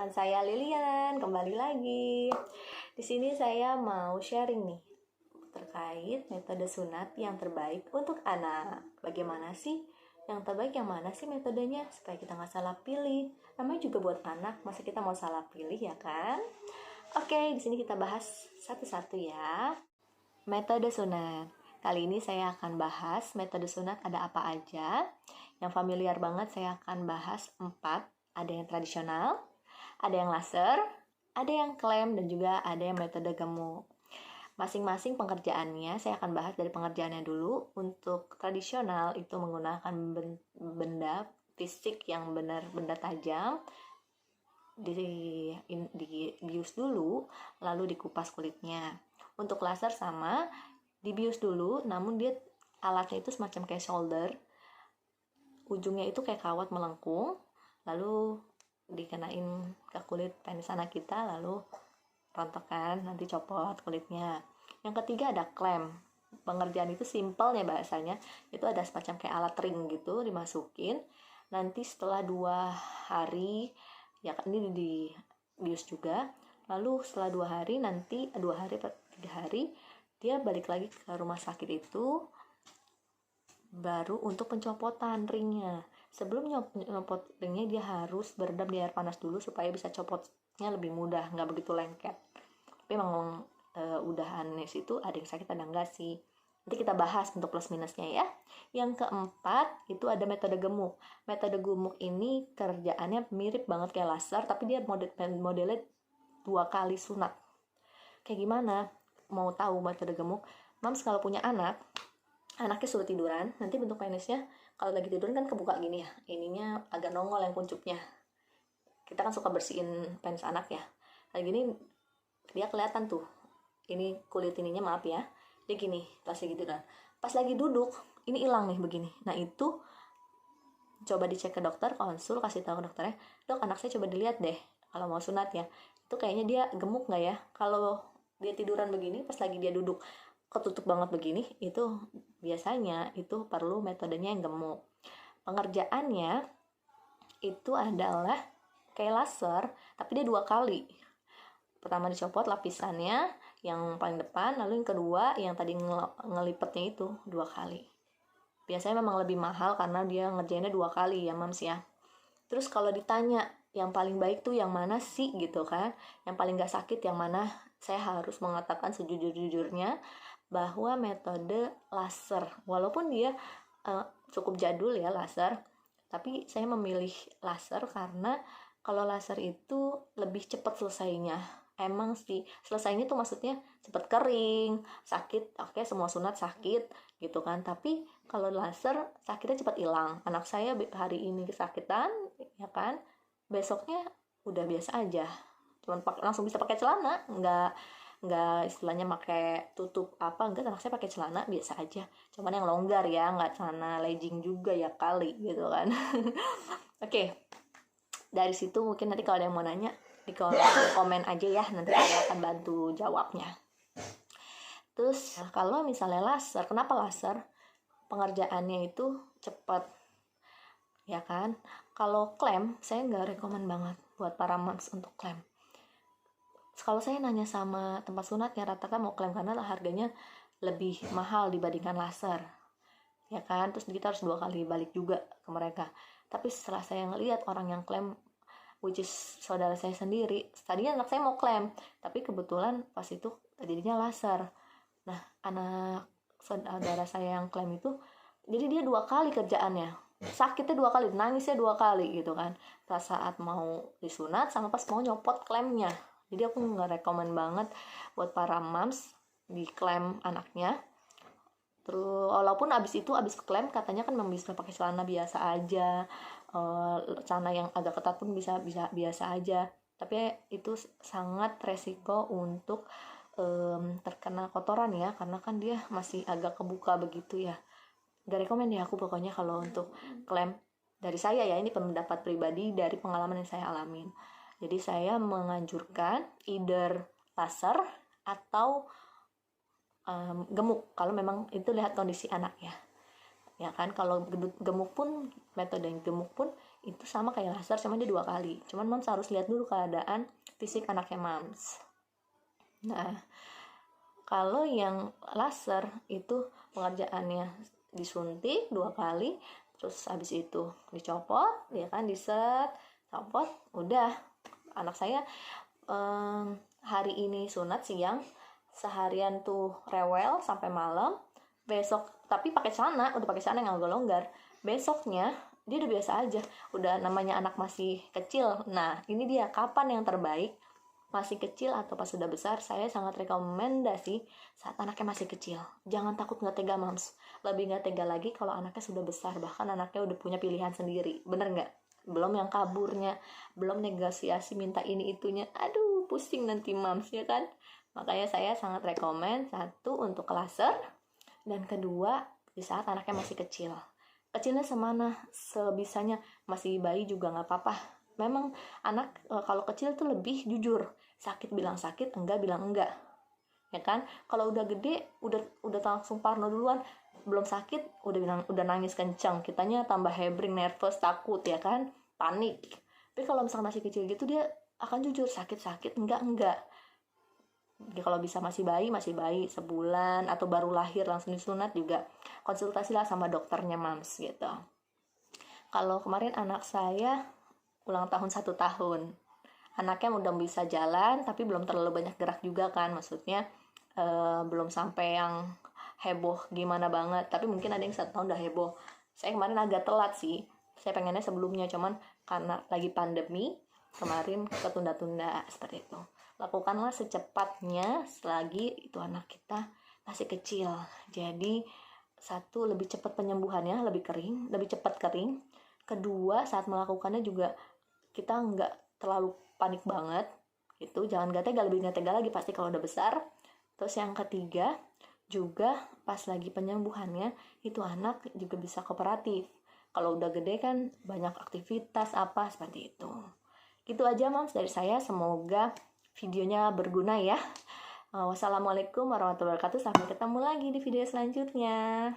Dengan saya Lilian, kembali lagi. Di sini saya mau sharing nih terkait metode sunat yang terbaik untuk anak. Bagaimana sih? Yang terbaik yang mana sih metodenya? Supaya kita nggak salah pilih. Namanya juga buat anak, masa kita mau salah pilih ya kan? Oke, di sini kita bahas satu-satu ya. Metode sunat. Kali ini saya akan bahas metode sunat ada apa aja. Yang familiar banget saya akan bahas 4. Ada yang tradisional, ada yang laser, ada yang klaim, dan juga ada yang metode gemuk. Masing-masing pengerjaannya saya akan bahas dari pengerjaannya dulu. Untuk tradisional itu menggunakan benda fisik yang benar benda tajam, dibius dulu, lalu dikupas kulitnya. Untuk laser sama, dibius dulu, namun dia alatnya itu semacam kayak solder, ujungnya itu kayak kawat melengkung, lalu dikenain ke kulit penis anak kita, lalu rontokan, nanti copot kulitnya. Yang ketiga ada klem. Pengerjaan itu simpelnya bahasanya, itu ada semacam kayak alat ring gitu, dimasukin. Nanti setelah 2 hari, ya ini dibius juga. Lalu setelah 2 hari, nanti 2 hari per 3 hari, dia balik lagi ke rumah sakit itu, baru untuk pencopotan ringnya. Sebelum nyopot ringnya, dia harus berendam di air panas dulu supaya bisa copotnya lebih mudah, nggak begitu lengket. Tapi emang udahan itu ada yang sakit ada enggak sih, nanti kita bahas untuk plus minusnya ya. Yang keempat itu ada metode gemuk. Metode gemuk ini kerjaannya mirip banget kayak laser, tapi dia modelnya 2 kali sunat. Kayak gimana? Mau tahu metode gemuk? Mams kalau punya anaknya suruh tiduran, nanti bentuk penisnya kalau lagi tiduran kan kebuka gini ya, ininya agak nongol yang kuncupnya. Kita kan suka bersihin penis anak ya, kayak gini dia kelihatan tuh, ini kulit ininya, maaf ya, dia gini pas lagi tiduran. Pas lagi duduk ini hilang nih begini. Nah itu coba dicek ke dokter, konsul, kasih tahu ke dokternya, dok anak saya coba dilihat deh kalau mau sunat ya, itu kayaknya dia gemuk nggak ya. Kalau dia tiduran begini pas lagi dia duduk ketutup banget begini, itu biasanya itu perlu metodenya yang gemuk. Pengerjaannya itu adalah kayak laser, tapi dia 2 kali. Pertama dicopot lapisannya yang paling depan, lalu yang kedua yang tadi ngelipetnya itu 2 kali. Biasanya memang lebih mahal karena dia ngerjainnya 2 kali ya mams ya. Terus kalau ditanya yang paling baik tuh yang mana sih gitu kan, yang paling gak sakit yang mana, saya harus mengatakan sejujur-jujurnya bahwa metode laser, walaupun dia cukup jadul ya laser, tapi saya memilih laser karena kalau laser itu lebih cepat selesainya. Emang sih selesainya tuh maksudnya cepat kering, sakit, oke, semua sunat sakit gitu kan, tapi kalau laser sakitnya cepat hilang. Anak saya hari ini kesakitan ya kan, besoknya udah biasa aja, cuman langsung bisa pakai celana, nggak istilahnya pakai tutup apa, enggak, anak saya pakai celana biasa aja, cuman yang longgar ya, nggak celana legging juga ya kali gitu kan. Oke, dari situ mungkin nanti kalau ada yang mau nanya di komen aja ya, nanti saya akan bantu jawabnya. Terus kalau misalnya laser, kenapa laser? Pengerjaannya itu cepat ya kan. Kalau klaim saya nggak rekomen banget buat para moms untuk klaim. Kalau saya nanya sama tempat sunatnya, rata-rata mau klaim karena harganya lebih mahal dibandingkan laser ya kan. Terus kita harus 2 kali balik juga ke mereka. Tapi setelah saya ngelihat orang yang klaim, which is saudara saya sendiri, tadinya anak saya mau klaim, tapi kebetulan pas itu jadinya laser. Nah anak saudara saya yang klaim itu, jadi dia 2 kali kerjaannya, sakitnya 2 kali, nangisnya 2 kali gitu kan, pas saat mau disunat sama pas mau nyopot klaimnya. Jadi aku nggak rekomen banget buat para moms diklaim anaknya. Terus walaupun abis klaim katanya kan memang bisa pakai celana biasa aja, celana yang agak ketat pun bisa biasa aja, tapi itu sangat resiko untuk terkena kotoran ya, karena kan dia masih agak kebuka begitu ya. Gak rekomen ya aku pokoknya kalau untuk klaim. Dari saya ya, ini pendapat pribadi dari pengalaman yang saya alamin. Jadi saya menganjurkan either laser atau gemuk kalau memang itu lihat kondisi anak ya kan. Kalau gemuk pun, metode yang gemuk pun itu sama kayak laser, cuma dia 2 kali. Cuman Mams harus lihat dulu keadaan fisik anaknya Mams. Nah, kalau yang laser itu pengerjaannya disuntik 2 kali, terus habis itu dicopot, ya kan, diset, copot, udah. Anak saya hari ini sunat siang, seharian tuh rewel sampai malam. Besok tapi pakai celana, udah pakai celana yang agak longgar. Besoknya dia udah biasa aja, udah namanya anak masih kecil. Nah, ini dia kapan yang terbaik, masih kecil atau pas sudah besar. Saya sangat rekomendasi saat anaknya masih kecil. Jangan takut nggak tega Mams, lebih nggak tega lagi kalau anaknya sudah besar, bahkan anaknya udah punya pilihan sendiri, bener nggak? Belum yang kaburnya, belum negosiasi minta ini itunya, aduh pusing nanti Mams, ya kan? Makanya saya sangat rekomend, satu untuk laser, dan kedua di saat anaknya masih kecil. Kecilnya semana, sebisanya, masih bayi juga nggak apa-apa. Memang anak kalau kecil tuh lebih jujur, sakit bilang sakit, enggak bilang enggak, ya kan? Kalau udah gede, udah langsung parno duluan, belum sakit udah nangis kencang, kitanya tambah hebring, nervous, takut, ya kan, panik. Tapi kalau misalnya masih kecil gitu, dia akan jujur, sakit enggak. Jadi kalau bisa masih bayi sebulan atau baru lahir langsung disunat juga, konsultasilah sama dokternya Mams gitu. Kalau kemarin anak saya ulang tahun 1 tahun, anaknya udah bisa jalan tapi belum terlalu banyak gerak juga kan, maksudnya belum sampai yang heboh gimana banget, tapi mungkin ada yang 1 tahun udah heboh. Saya kemarin agak telat sih, saya pengennya sebelumnya, cuman karena lagi pandemi kemarin ketunda-tunda seperti itu. Lakukanlah secepatnya selagi itu anak kita masih kecil. Jadi satu, lebih cepat penyembuhannya, lebih cepat kering. Kedua, saat melakukannya juga kita nggak terlalu panik banget gitu, jangan lebih nggak tega lagi pasti kalau udah besar. Terus yang ketiga juga pas lagi penyembuhannya itu anak juga bisa kooperatif. Kalau udah gede kan banyak aktivitas apa seperti itu. Gitu aja Mams dari saya, semoga videonya berguna ya. Wassalamualaikum warahmatullahi wabarakatuh. Sampai ketemu lagi di video selanjutnya.